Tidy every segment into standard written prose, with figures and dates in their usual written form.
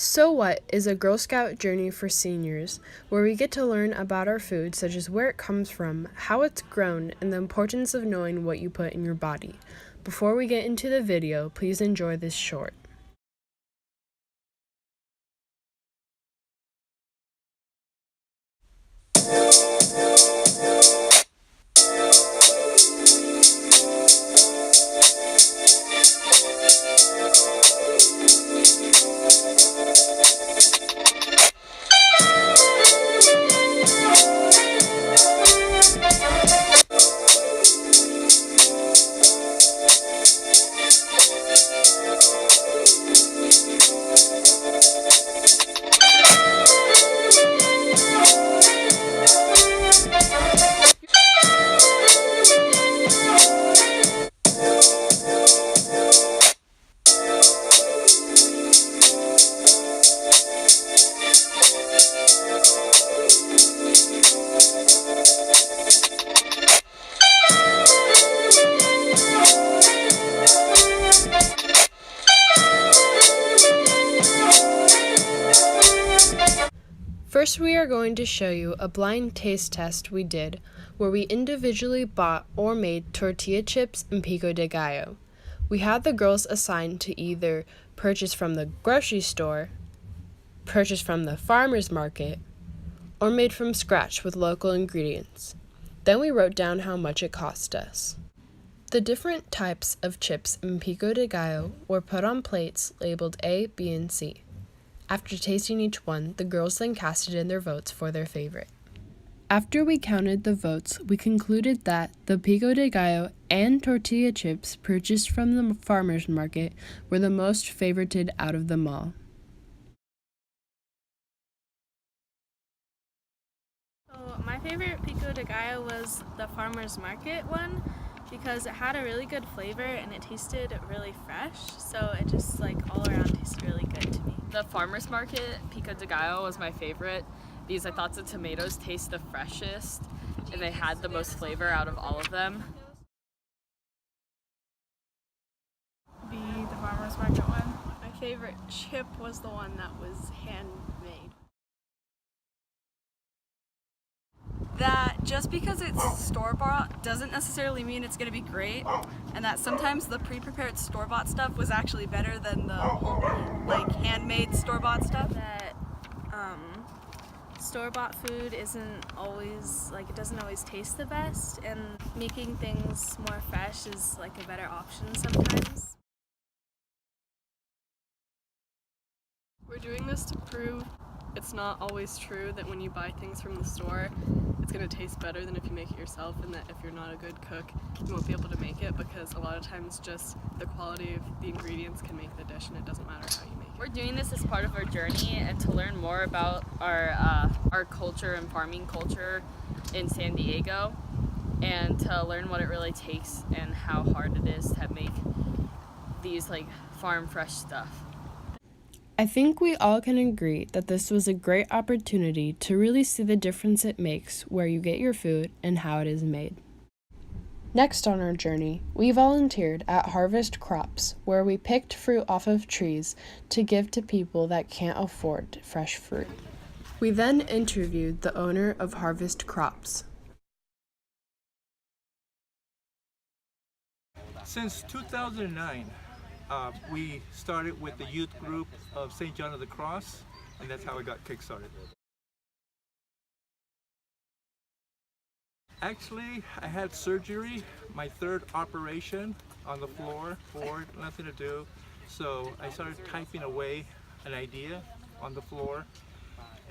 So What is a Girl Scout journey for seniors where we get to learn about our food, such as where it comes from, how it's grown, and the importance of knowing what you put in your body. Before we get into the video, please enjoy this short. First, we are going to show you a blind taste test we did where we individually bought or made tortilla chips and pico de gallo. We had the girls assigned to either purchase from the grocery store, purchase from the farmer's market, or made from scratch with local ingredients. Then we wrote down how much it cost us. The different types of chips in pico de gallo were put on plates labeled A, B, and C. After tasting each one, the girls then casted in their votes for their favorite. After we counted the votes, we concluded that the pico de gallo and tortilla chips purchased from the farmer's market were the most favorited out of them all. So my favorite pico de gallo was the farmer's market one because it had a really good flavor and it tasted really fresh, so it just all around tasted really good to me. The farmer's market pico de gallo was my favorite because I thought the tomatoes taste the freshest and they had the most flavor out of all of them. The farmer's market one. My favorite chip was the one that was handmade. That just because it's store-bought doesn't necessarily mean it's going to be great, and that sometimes the pre-prepared store-bought stuff was actually better than the handmade store-bought stuff. That store-bought food isn't always, it doesn't always taste the best, and making things more fresh is a better option sometimes. We're doing this to prove it's not always true that when you buy things from the store, it's going to taste better than if you make it yourself, and that if you're not a good cook, you won't be able to make it because a lot of times just the quality of the ingredients can make the dish and it doesn't matter how you make it. We're doing this as part of our journey and to learn more about our culture and farming culture in San Diego, and to learn what it really takes and how hard it is to make these farm fresh stuff. I think we all can agree that this was a great opportunity to really see the difference it makes where you get your food and how it is made. Next on our journey, we volunteered at Harvest Crops, where we picked fruit off of trees to give to people that can't afford fresh fruit. We then interviewed the owner of Harvest Crops. Since 2009, we started with the youth group of St. John of the Cross, and that's how I got kick-started. Actually, I had surgery, my third operation on the floor, bored, nothing to do. So I started typing away an idea on the floor,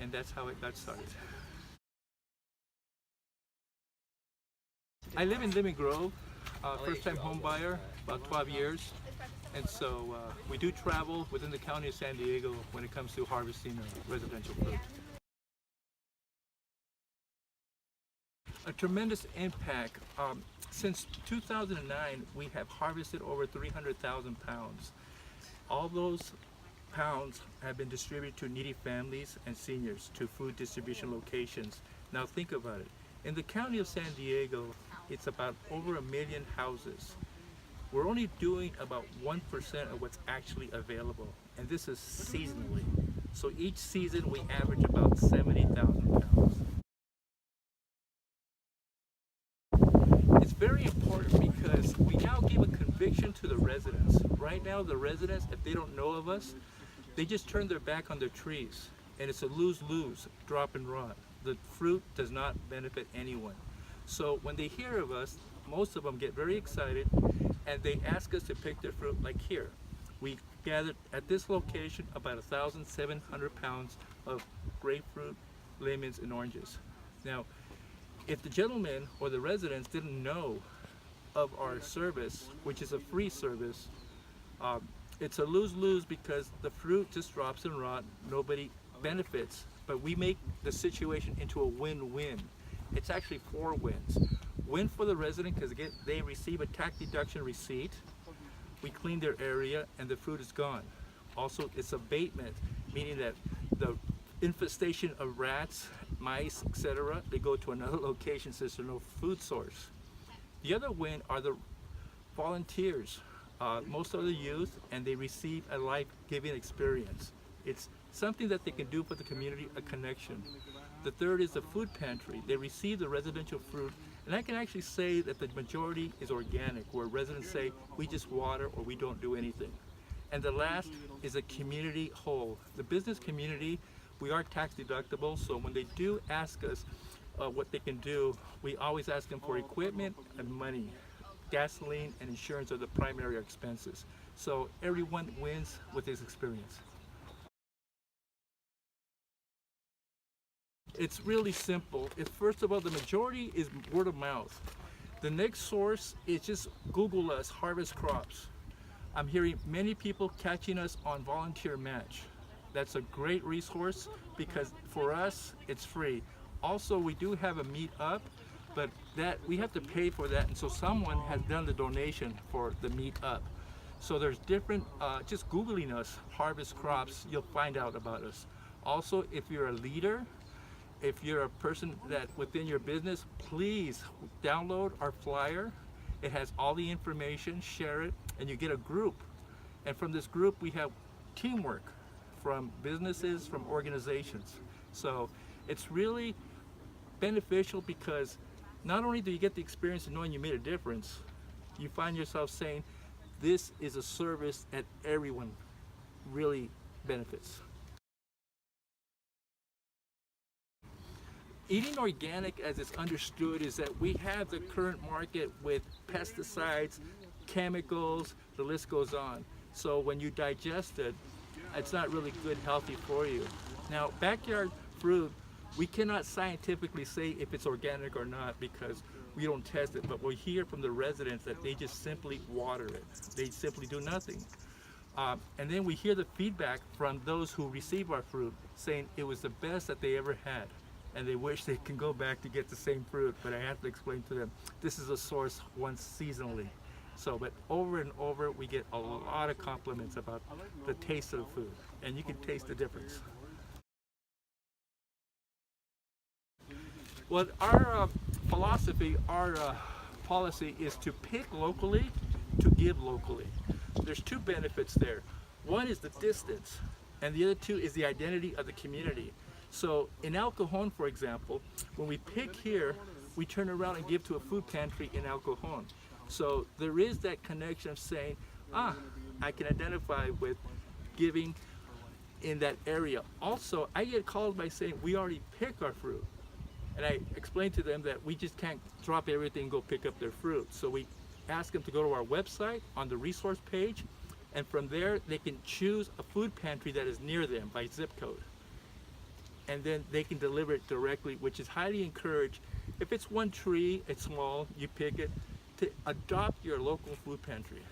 and that's how it got started. I live in Lemon Grove, first-time home buyer, about 12 years. And so we do travel within the county of San Diego when it comes to harvesting residential fruit. A tremendous impact. Since 2009, we have harvested over 300,000 pounds. All those pounds have been distributed to needy families and seniors to food distribution locations. Now think about it. In the county of San Diego, it's about over 1 million houses. We're only doing about 1% of what's actually available, and this is seasonally. So each season we average about 70,000 pounds. It's very important because we now give a conviction to the residents. Right now the residents, if they don't know of us, they just turn their back on their trees. And it's a lose-lose, drop and run. The fruit does not benefit anyone. So when they hear of us, most of them get very excited and they ask us to pick their fruit. Like here, we gathered at this location about 1,700 pounds of grapefruit, lemons, and oranges. Now, if the gentleman or the residents didn't know of our service, which is a free service, it's a lose-lose because the fruit just drops and rot, nobody benefits, but we make the situation into a win-win. It's actually 4 wins. Win for the resident because they receive a tax deduction receipt, we clean their area, and the fruit is gone. Also, it's abatement, meaning that the infestation of rats, mice, etc., they go to another location since there's no food source. The other win are the volunteers. Most are the youth, and they receive a life-giving experience. It's something that they can do for the community, a connection. The third is the food pantry. They receive the residential fruit, and I can actually say that the majority is organic, where residents say, we just water or we don't do anything. And the last is a community whole. The business community, we are tax deductible, so when they do ask us what they can do, we always ask them for equipment and money. Gasoline and insurance are the primary expenses. So everyone wins with this experience. It's really simple. First of all, the majority is word of mouth. The next source is just Google us, harvest crops. I'm hearing many people catching us on Volunteer Match. That's a great resource because for us, it's free. Also, we do have a meet-up, but that we have to pay for that, and so someone has done the donation for the meet-up. So there's different, just Googling us, harvest crops, you'll find out about us. Also, if you're a leader, if you're a person that within your business, please download our flyer. It has all the information, share it, and you get a group. And from this group, we have teamwork from businesses, from organizations. So it's really beneficial because not only do you get the experience of knowing you made a difference, you find yourself saying, this is a service that everyone really benefits. Eating organic, as it's understood, is that we have the current market with pesticides, chemicals, the list goes on. So when you digest it, it's not really good, healthy for you. Now, backyard fruit, we cannot scientifically say if it's organic or not because we don't test it, but we hear from the residents that they just simply water it. They simply do nothing. And then we hear the feedback from those who receive our fruit saying it was the best that they ever had. And they wish they can go back to get the same fruit, but I have to explain to them, this is a source once seasonally. So, but over and over, we get a lot of compliments about the taste of the food, and you can taste the difference. Well, our philosophy, our policy is to pick locally, to give locally. There's 2 benefits there. One is the distance, and the other 2 is the identity of the community. So in El Cajon, for example, when we pick here, we turn around and give to a food pantry in El Cajon. So there is that connection of saying, I can identify with giving in that area. Also, I get called by saying, we already pick our fruit. And I explain to them that we just can't drop everything and go pick up their fruit. So we ask them to go to our website on the resource page, and from there they can choose a food pantry that is near them by zip code. And then they can deliver it directly, which is highly encouraged. If it's one tree, it's small, you pick it, to adopt your local food pantry.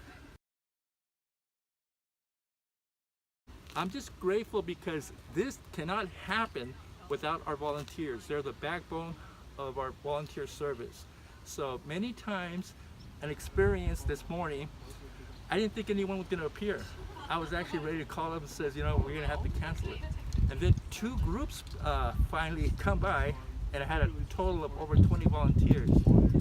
I'm just grateful because this cannot happen without our volunteers. They're the backbone of our volunteer service. So many times, an experience this morning, I didn't think anyone was going to appear. I was actually ready to call up and says, we're going to have to cancel it. And then 2 groups finally come by, and I had a total of over 20 volunteers.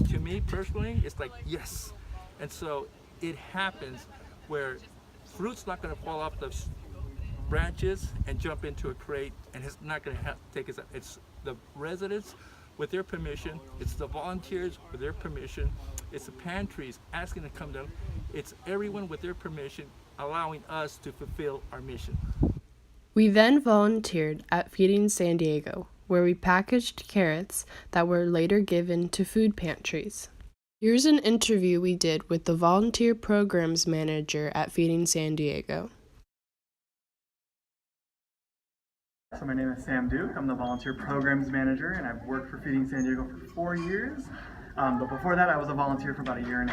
To me personally, it's like, yes. And so it happens where fruit's not going to fall off the branches and jump into a crate, and it's not going to take us. It's the residents with their permission. It's the volunteers with their permission. It's the pantries asking to come down. It's everyone with their permission, allowing us to fulfill our mission. We then volunteered at Feeding San Diego, where we packaged carrots that were later given to food pantries. Here's an interview we did with the volunteer programs manager at Feeding San Diego. So my name is Sam Duke. I'm the volunteer programs manager, and I've worked for Feeding San Diego for 4 years. But before that, I was a volunteer for about 1.5 years.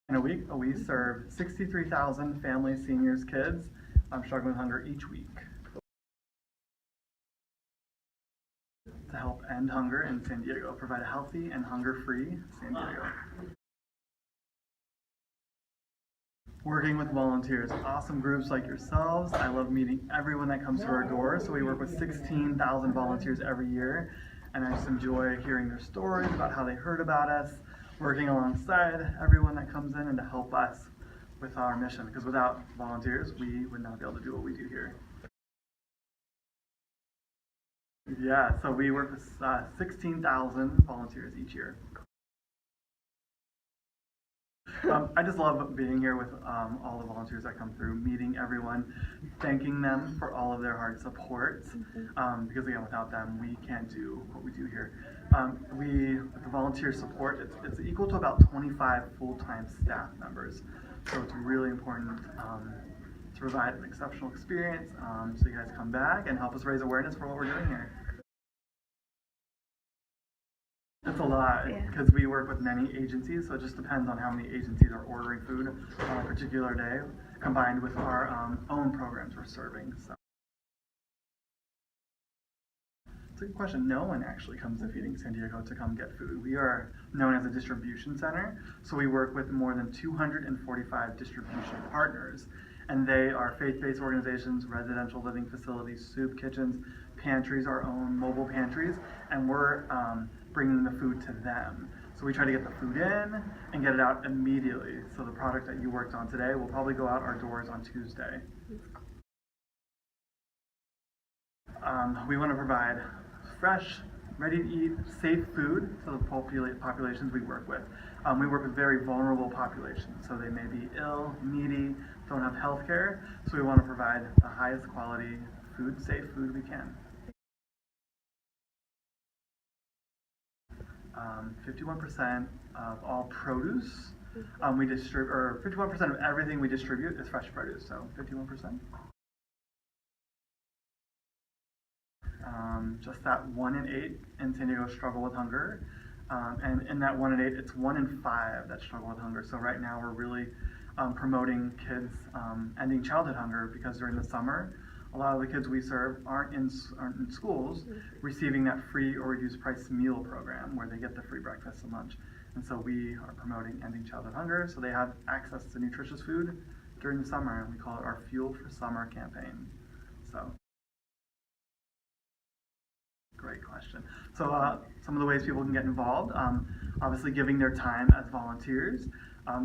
In a week, we serve 63,000 families, seniors, kids struggling with hunger each week. To help end hunger in San Diego, provide a healthy and hunger-free San Diego. Working with volunteers, awesome groups like yourselves. I love meeting everyone that comes through our doors. So we work with 16,000 volunteers every year, and I just enjoy hearing their stories about how they heard about us, working alongside everyone that comes in and to help us with our mission, because without volunteers, we would not be able to do what we do here. Yeah, so we work with 16,000 volunteers each year. I just love being here with all the volunteers that come through, meeting everyone, thanking them for all of their hard support, because again, without them, we can't do what we do here. With the volunteer support, it's equal to about 25 full-time staff members, so it's really important to provide an exceptional experience, so you guys come back and help us raise awareness for what we're doing here. It's a lot, because we work with many agencies, so it just depends on how many agencies are ordering food on a particular day, combined with our own programs we're serving. So. It's a good question. No one actually comes to Feeding San Diego to come get food. We are known as a distribution center, so we work with more than 245 distribution partners, and they are faith-based organizations, residential living facilities, soup kitchens, pantries, our own mobile pantries, and we're bringing the food to them. So we try to get the food in and get it out immediately. So the product that you worked on today will probably go out our doors on Tuesday. We want to provide fresh, ready to eat, safe food to the populations we work with. We work with very vulnerable populations, so they may be ill, needy, don't have health care, so we want to provide the highest quality food, safe food we can. 51% of all produce we distribute, or 51% of everything we distribute is fresh produce, so 51%. Just that 1 in 8 in San Diego struggle with hunger, and in that 1 in 8, it's 1 in 5 that struggle with hunger. So right now we're really promoting kids ending childhood hunger, because during the summer, a lot of the kids we serve aren't in schools receiving that free or reduced price meal program where they get the free breakfast and lunch. And so we are promoting ending childhood hunger, so they have access to nutritious food during the summer, and we call it our Fuel for Summer campaign. So, great question. So some of the ways people can get involved, obviously giving their time as volunteers.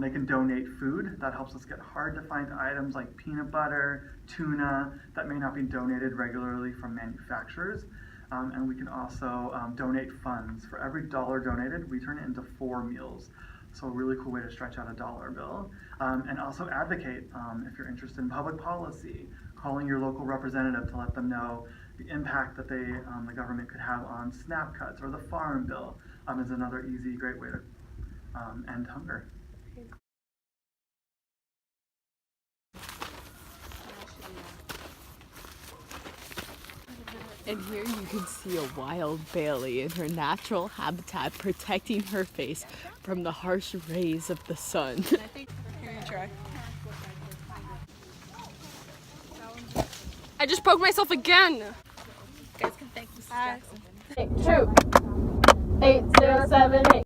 They can donate food. That helps us get hard to find items like peanut butter, tuna, that may not be donated regularly from manufacturers. And we can also donate funds. For every $1 donated, we turn it into 4 meals. So a really cool way to stretch out a dollar bill. And also advocate if you're interested in public policy, calling your local representative to let them know the impact that the government could have on SNAP cuts, or the Farm Bill is another easy, great way to end hunger. And here you can see a wild Bailey in her natural habitat, protecting her face from the harsh rays of the sun. Here, you try. I just poked myself again. You guys can thank Mrs. Jackson. 2, 8078.